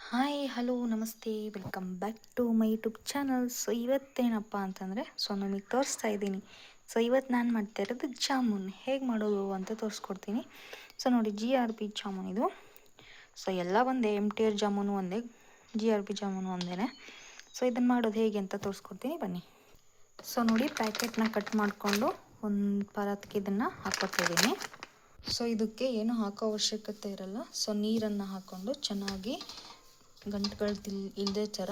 Hi hello ನಮಸ್ತೆ welcome back to my YouTube channel. So ಇವತ್ತೇನಪ್ಪ ಅಂತಂದರೆ ನಿಮಗೆ ತೋರಿಸ್ತಾ ಇದ್ದೀನಿ. ಸೊ ಇವತ್ತು ನಾನು ಮಾಡ್ತಾ ಇರೋದು ಜಾಮೂನ್ ಹೇಗೆ ಮಾಡೋದು ಅಂತ ತೋರಿಸ್ಕೊಡ್ತೀನಿ. ಸೊ ನೋಡಿ, GRP ಜಾಮೂನ್ ಇದು. ಸೊ ಎಲ್ಲ ಒಂದೇ, MTR ಜಾಮೂನು ಒಂದೇ, GRP ಜಾಮೂನು ಒಂದೇ. ಸೊ ಇದನ್ನು ಮಾಡೋದು ಹೇಗೆ ಅಂತ ತೋರಿಸ್ಕೊಡ್ತೀನಿ, ಬನ್ನಿ. ಸೊ ನೋಡಿ, ಪ್ಯಾಕೆಟ್ನ ಕಟ್ ಮಾಡಿಕೊಂಡು ಒಂದು ಪರಾತ್ಗೆ ಇದನ್ನು ಹಾಕೋತಿದ್ದೀನಿ. ಸೊ ಇದಕ್ಕೆ ಏನು ಹಾಕೋ ಅವಶ್ಯಕತೆ ಇರಲ್ಲ. ಸೊ ನೀರನ್ನು ಹಾಕ್ಕೊಂಡು ಚೆನ್ನಾಗಿ ಗಂಟುಗಳು ಇಲ್ಲದೆ ಥರ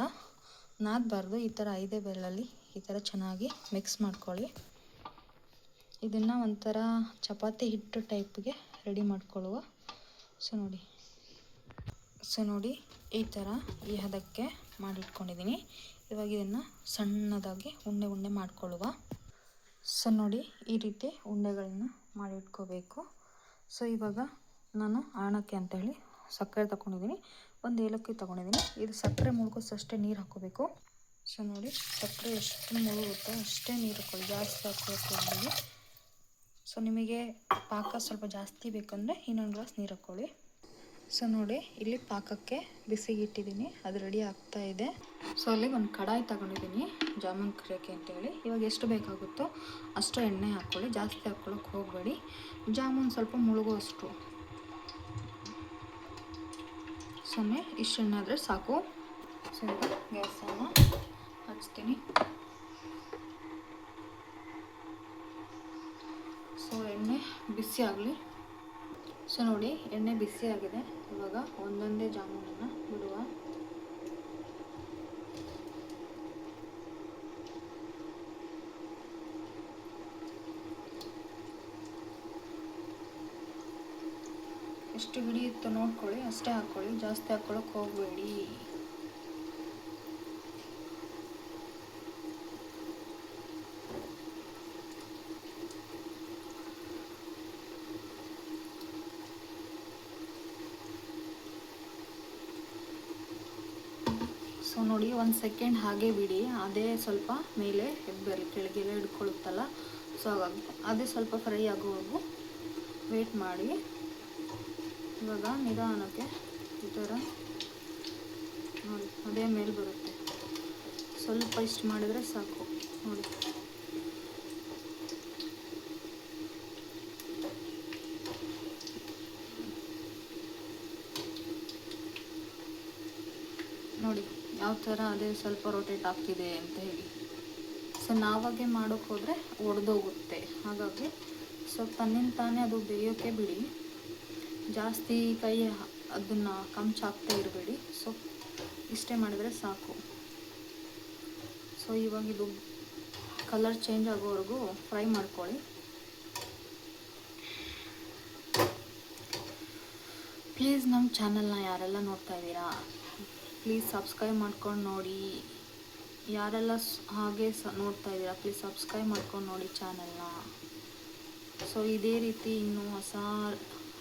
ನಾದಬಾರ್ದು. ಈ ಥರ 5 ಬೆರಳಲ್ಲಿ ಈ ಥರ ಚೆನ್ನಾಗಿ ಮಿಕ್ಸ್ ಮಾಡ್ಕೊಳ್ಳಿ. ಇದನ್ನು ಒಂಥರ ಚಪಾತಿ ಹಿಟ್ಟು ಟೈಪ್ಗೆ ರೆಡಿ ಮಾಡ್ಕೊಳ್ಳುವ. ಸೊ ನೋಡಿ ಈ ಥರ ಈ ಹದಕ್ಕೆ ಮಾಡಿಟ್ಕೊಂಡಿದ್ದೀನಿ. ಇವಾಗ ಇದನ್ನು ಸಣ್ಣದಾಗಿ ಉಂಡೆ ಮಾಡ್ಕೊಳ್ಳುವ. ಸೊ ನೋಡಿ, ಈ ರೀತಿ ಉಂಡೆಗಳನ್ನ ಮಾಡಿಟ್ಕೋಬೇಕು. ಸೊ ಇವಾಗ ನಾನು ಆಣಕ್ಕೆ ಅಂತೇಳಿ ಸಕ್ಕರೆ ತಗೊಂಡಿದ್ದೀನಿ, ಒಂದು ಏಲಕ್ಕಿ ತೊಗೊಂಡಿದ್ದೀನಿ. ಇದು ಸಕ್ಕರೆ ಮುಳುಗೋಸಷ್ಟೇ ನೀರು ಹಾಕ್ಕೋಬೇಕು. ಸೊ ನೋಡಿ, ಸಕ್ಕರೆ ಎಷ್ಟು ಮುಳುಗುತ್ತೋ ಅಷ್ಟೇ ನೀರು ಹಾಕ್ಕೊಳ್ಳಿ, ಜಾಸ್ತಿ ಹಾಕ್ಕೋಬೇಕು. ಸೊ ನಿಮಗೆ ಪಾಕ ಸ್ವಲ್ಪ ಜಾಸ್ತಿ ಬೇಕಂದರೆ ಇನ್ನೊಂದು ಗ್ಲಾಸ್ ನೀರು ಹಾಕ್ಕೊಳ್ಳಿ. ಸೊ ನೋಡಿ, ಇಲ್ಲಿ ಪಾಕಕ್ಕೆ ಬಿಸಿಗೆ ಇಟ್ಟಿದ್ದೀನಿ, ಅದು ರೆಡಿ ಆಗ್ತಾ ಇದೆ. ಸೊ ಅಲ್ಲಿ ಒಂದು ಕಡಾಯಿ ತಗೊಂಡಿದ್ದೀನಿ ಜಾಮೂನ್ ಕರಿಯೋಕ್ಕೆ ಅಂತೇಳಿ. ಇವಾಗ ಎಷ್ಟು ಬೇಕಾಗುತ್ತೋ ಅಷ್ಟು ಎಣ್ಣೆ ಹಾಕ್ಕೊಳ್ಳಿ, ಜಾಸ್ತಿ ಹಾಕ್ಕೊಳ್ಳೋಕೆ ಹೋಗಬೇಡಿ. ಜಾಮೂನ್ ಸ್ವಲ್ಪ ಮುಳುಗೋ ಅಷ್ಟು ಸಮಯ ಇಷ್ಟು ಎಣ್ಣೆ ಆದರೆ ಸಾಕು. ಸೊ ಈಗ ಗ್ಯಾಸನ್ನು ಹಚ್ತೀನಿ. ಸೊ ಎಣ್ಣೆ ಬಿಸಿ ಆಗಲಿ. ಸೊ ನೋಡಿ, ಎಣ್ಣೆ ಬಿಸಿ ಆಗಿದೆ. ಇವಾಗ ಒಂದೊಂದೇ ಜಾಮೂನನ್ನು ಬಿಡುವ. ಎಷ್ಟು ಹಿಡಿಯುತ್ತೋ ನೋಡ್ಕೊಳ್ಳಿ, ಅಷ್ಟೇ ಹಾಕ್ಕೊಳ್ಳಿ, ಜಾಸ್ತಿ ಹಾಕ್ಕೊಳ್ಳೋಕೆ ಹೋಗಬೇಡಿ. ಸೊ ನೋಡಿ, 1 ಸೆಕೆಂಡ್ ಹಾಗೆ ಬಿಡಿ. ಅದೇ ಸ್ವಲ್ಪ ಮೇಲೆ ಬರಲಿ, ಕೆಳಗೆಲ್ಲ ಹಿಡ್ಕೊಳ್ಳುತ್ತಲ್ಲ. ಸೊ ಹಾಗಾಗಿ ಅದೇ ಸ್ವಲ್ಪ ಫ್ರೈ ಆಗೋವರೆಗೂ ವೇಟ್ ಮಾಡಿ. ಇವಾಗ ನಿಧಾನಕ್ಕೆ ಈ ಥರ ನೋಡಿ, ಅದೇ ಮೇಲೆ ಬರುತ್ತೆ. ಸ್ವಲ್ಪ ಇಷ್ಟು ಮಾಡಿದರೆ ಸಾಕು. ನೋಡಿ, ನೋಡಿ ಯಾವ ಥರ ಅದೇ ಸ್ವಲ್ಪ ರೊಟೇಟ್ ಆಗ್ತಿದೆ ಅಂತ ಹೇಳಿ. ಸೊ ನಾವಾಗೆ ಮಾಡೋಕ್ಕೆ ಹೋದರೆ ಒಡೆದೋಗುತ್ತೆ. ಹಾಗಾಗಿ ಸ್ವಲ್ಪ ತನ್ನಿಂದ ತಾನೇ ಅದು ಬೇಯೋಕ್ಕೆ ಬಿಡಿ, ಜಾಸ್ತಿ ಕೈ ಅದನ್ನು ಕಮ್ಚಾಕ್ತಾ ಇರಬೇಡಿ. ಸೊ ಇಷ್ಟೇ ಮಾಡಿದರೆ ಸಾಕು. ಸೊ ಇವಾಗ ಇದು ಕಲರ್ ಚೇಂಜ್ ಆಗೋವರೆಗೂ ಫ್ರೈ ಮಾಡ್ಕೊಳ್ಳಿ. ಪ್ಲೀಸ್ ನಮ್ಮ ಚಾನಲ್ನ ಯಾರೆಲ್ಲ ನೋಡ್ತಾ ಇದ್ದೀರಾ, ಪ್ಲೀಸ್ ಸಬ್ಸ್ಕ್ರೈಬ್ ಮಾಡ್ಕೊಂಡು ನೋಡಿ. ಯಾರೆಲ್ಲ ಹಾಗೆ ನೋಡ್ತಾ ಇದ್ದೀರಾ, ಪ್ಲೀಸ್ ಸಬ್ಸ್ಕ್ರೈಬ್ ಮಾಡ್ಕೊಂಡು ನೋಡಿ ಚಾನಲ್ನ. ಸೊ ಇದೇ ರೀತಿ ಇನ್ನೂ ಹೊಸ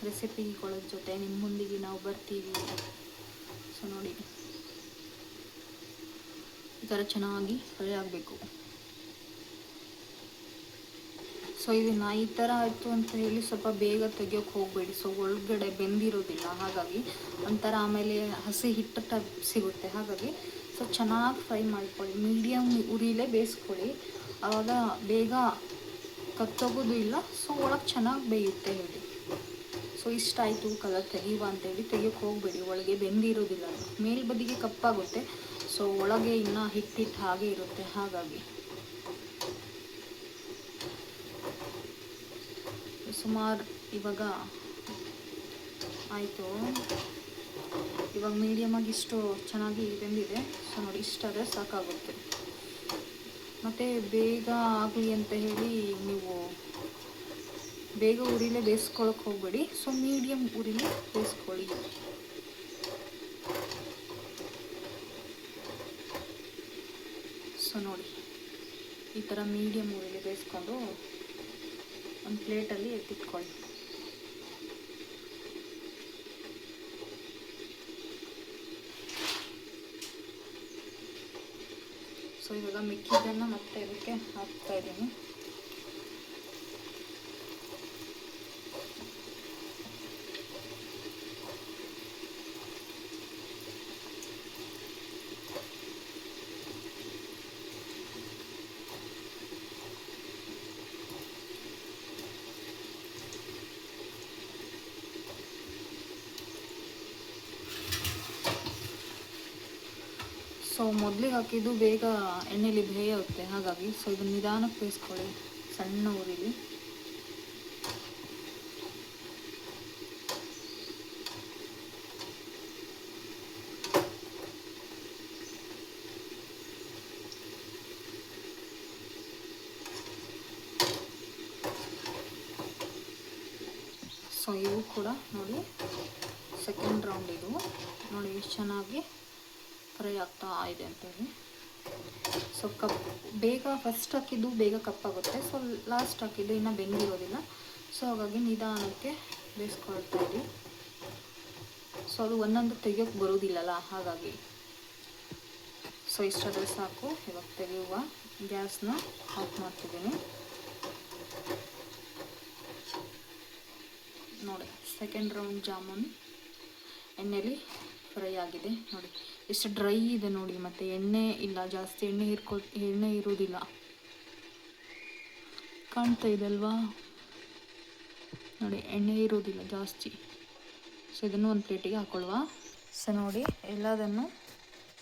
ರೆಸಿಪಿಗಳ ಜೊತೆ ನಿಮ್ಮ ಮುಂದಿಗೆ ನಾವು ಬರ್ತೀವಿ. ಸೊ ನೋಡಿ, ಈ ಥರ ಚೆನ್ನಾಗಿ ಫ್ರೈ ಆಗಬೇಕು. ಸೊ ಇದನ್ನು ಈ ಥರ ಆಯಿತು ಅಂತ ಹೇಳಿ ಸ್ವಲ್ಪ ಬೇಗ ತೆಗಿಯೋಕ್ಕೆ ಹೋಗಬೇಡಿ. ಸೊ ಒಳಗಡೆ ಬೆಂದಿರೋದಿಲ್ಲ, ಹಾಗಾಗಿ ಒಂಥರ ಆಮೇಲೆ ಹಸಿ ಹಿಟ್ಟು ಟೈಪ್ ಸಿಗುತ್ತೆ. ಹಾಗಾಗಿ ಸೊ ಚೆನ್ನಾಗಿ ಫ್ರೈ ಮಾಡ್ಕೊಳ್ಳಿ, ಮೀಡಿಯಮ್ ಉರಿಲೇ ಬೇಯಿಸ್ಕೊಳ್ಳಿ. ಆವಾಗ ಬೇಗ ಕತ್ತೋಗೋದು ಇಲ್ಲ. ಸೊ ಒಳಗೆ ಚೆನ್ನಾಗಿ ಬೇಯುತ್ತೆ ಹೇಳಿ. ಸೊ ಇಷ್ಟ ಆಯಿತು, ಕಲರ್ ತೆಗೀವ ಅಂತೇಳಿ ತೆಗಿಯೋಕ್ಕೆ ಹೋಗಬೇಡಿ, ಒಳಗೆ ಬೆಂದಿರೋದಿಲ್ಲ. ಮೇಲ್ಬದಿಗೆ ಕಪ್ಪಾಗುತ್ತೆ, ಸೊ ಒಳಗೆ ಇನ್ನೂ ಹಿಟ್ಟು ಹಾಗೆ ಇರುತ್ತೆ. ಹಾಗಾಗಿ ಸುಮಾರು ಇವಾಗ ಆಯಿತು. ಇವಾಗ ಮೀಡಿಯಮಾಗಿ ಇಷ್ಟು ಚೆನ್ನಾಗಿ ಬೆಂದಿದೆ. ಸೊ ನೋಡಿ, ಇಷ್ಟಾದರೆ ಸಾಕಾಗುತ್ತೆ. ಮತ್ತು ಬೇಗ ಆಗಲಿ ಅಂತ ಹೇಳಿ ನೀವು ಬೇಗ ಉರಿಲೇ ಬೇಯಿಸ್ಕೊಳ್ಳೋಕೆ ಹೋಗಬೇಡಿ. ಸೊ ಮೀಡಿಯಮ್ ಉರಿಲಿ ಬೇಯಿಸ್ಕೊಳ್ಳಿ. ಸೊ ನೋಡಿ, ಈ ಥರ ಮೀಡಿಯಮ್ ಉರಿಲಿ ಬೇಯಿಸ್ಕೊಂಡು ಒಂದು ಪ್ಲೇಟಲ್ಲಿ ಎತ್ತಿಟ್ಕೊಳ್ಳಿ. ಸೊ ಇವಾಗ ಮಿಕ್ಕಿದ್ದನ್ನು ಮತ್ತೆ ಇದಕ್ಕೆ ಹಾಕ್ತಾ ಇದ್ದೀನಿ. ಸೊ ಮೊದಲಿಗೆ ಹಾಕಿದ್ದು ಬೇಗ ಎಣ್ಣೆಲಿ ಬೇಯುತ್ತೆ, ಹಾಗಾಗಿ ಸೊ ಇದನ್ನು ನಿಧಾನಕ್ಕೆ ಬೇಯಿಸ್ಕೊಳ್ಳಿ ಸಣ್ಣ ಉರಿಲಿ. ಸೊ ಇವು ಕೂಡ ನೋಡಿ ಸೆಕೆಂಡ್ ರೌಂಡ್ ಇದು ನೋಡಿ ಎಷ್ಟು ಚೆನ್ನಾಗಿ ಫ್ರೈ ಆಗ್ತಾ ಇದೆ ಅಂತೇಳಿ. ಸೊ ಬೇಗ ಫಸ್ಟ್ ಹಾಕಿದ್ದು ಬೇಗ ಕಪ್ಪಾಗುತ್ತೆ, ಸೊ ಲಾಸ್ಟ್ ಹಾಕಿದ್ದು ಇನ್ನೂ ಬೆಂದಿರೋದಿಲ್ಲ. ಸೊ ಹಾಗಾಗಿ ನಿಧಾನಕ್ಕೆ ಬೇಯಿಸ್ಕೊಳ್ತಾ ಇದ್ದೀವಿ. ಸೊ ಅದು ಒಂದೊಂದು ತೆಗಿಯೋಕ್ಕೆ ಬರೋದಿಲ್ಲಲ್ಲ, ಹಾಗಾಗಿ ಸೊ ಇಷ್ಟಾದರೆ ಸಾಕು. ಇವಾಗ ತೆಗೆಯುವ, ಗ್ಯಾಸ್ನ ಆಫ್ ಮಾಡ್ತಿದ್ದೀನಿ. ನೋಡಿ ಸೆಕೆಂಡ್ ರೌಂಡ್ ಜಾಮೂನ್ ಎಣ್ಣೆಲಿ ಫ್ರೈ ಆಗಿದೆ. ನೋಡಿ ಎಷ್ಟು ಡ್ರೈ ಇದೆ ನೋಡಿ, ಮತ್ತು ಎಣ್ಣೆ ಇಲ್ಲ, ಜಾಸ್ತಿ ಎಣ್ಣೆ ಇರೋದಿಲ್ಲ. ಕಾಣ್ತಾ ಇದೆ ಅಲ್ವಾ ನೋಡಿ, ಎಣ್ಣೆ ಇರೋದಿಲ್ಲ ಜಾಸ್ತಿ. ಸೊ ಇದನ್ನು ಒಂದು ಪ್ಲೇಟಿಗೆ ಹಾಕ್ಕೊಳ್ಳುವ. ಸೊ ನೋಡಿ ಎಲ್ಲದನ್ನು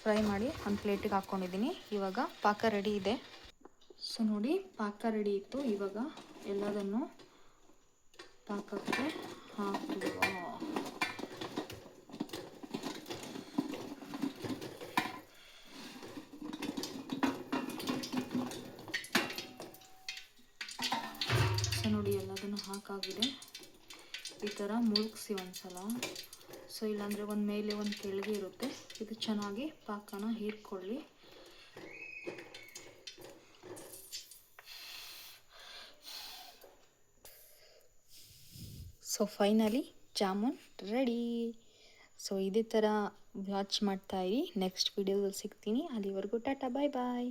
ಫ್ರೈ ಮಾಡಿ ಒಂದು ಪ್ಲೇಟಿಗೆ ಹಾಕ್ಕೊಂಡಿದ್ದೀನಿ. ಇವಾಗ ಪಾಕ ರೆಡಿ ಇದೆ. ಸೊ ನೋಡಿ ಪಾಕ ರೆಡಿ ಇತ್ತು. ಇವಾಗ ಎಲ್ಲದನ್ನು ಪಾಕಕ್ಕೆ ಹಾಕುವ. ಸೊ ನೋಡಿ ಎಲ್ಲದನ್ನು ಹಾಕಾಗಿದೆ. ಈ ಥರ ಮುಳುಗಿಸಿ ಒಂದ್ಸಲ. ಸೊ ಇಲ್ಲಾಂದರೆ ಒಂದು ಮೇಲೆ ಒಂದು ಕೆಳಗೆ ಇರುತ್ತೆ. ಇದು ಚೆನ್ನಾಗಿ ಪಾಕನ ಹೀರ್ಕೊಳ್ಳಿ. So finally jamun ready. So ಇದೇ ಥರ ವಾಚ್ ಮಾಡ್ತಾಯಿರಿ. ನೆಕ್ಸ್ಟ್ ವಿಡಿಯೋದಲ್ಲಿ ಸಿಗ್ತೀನಿ. ಅಲ್ಲಿವರೆಗೂ ಟಾಟಾ, ಬಾಯ್ ಬಾಯ್.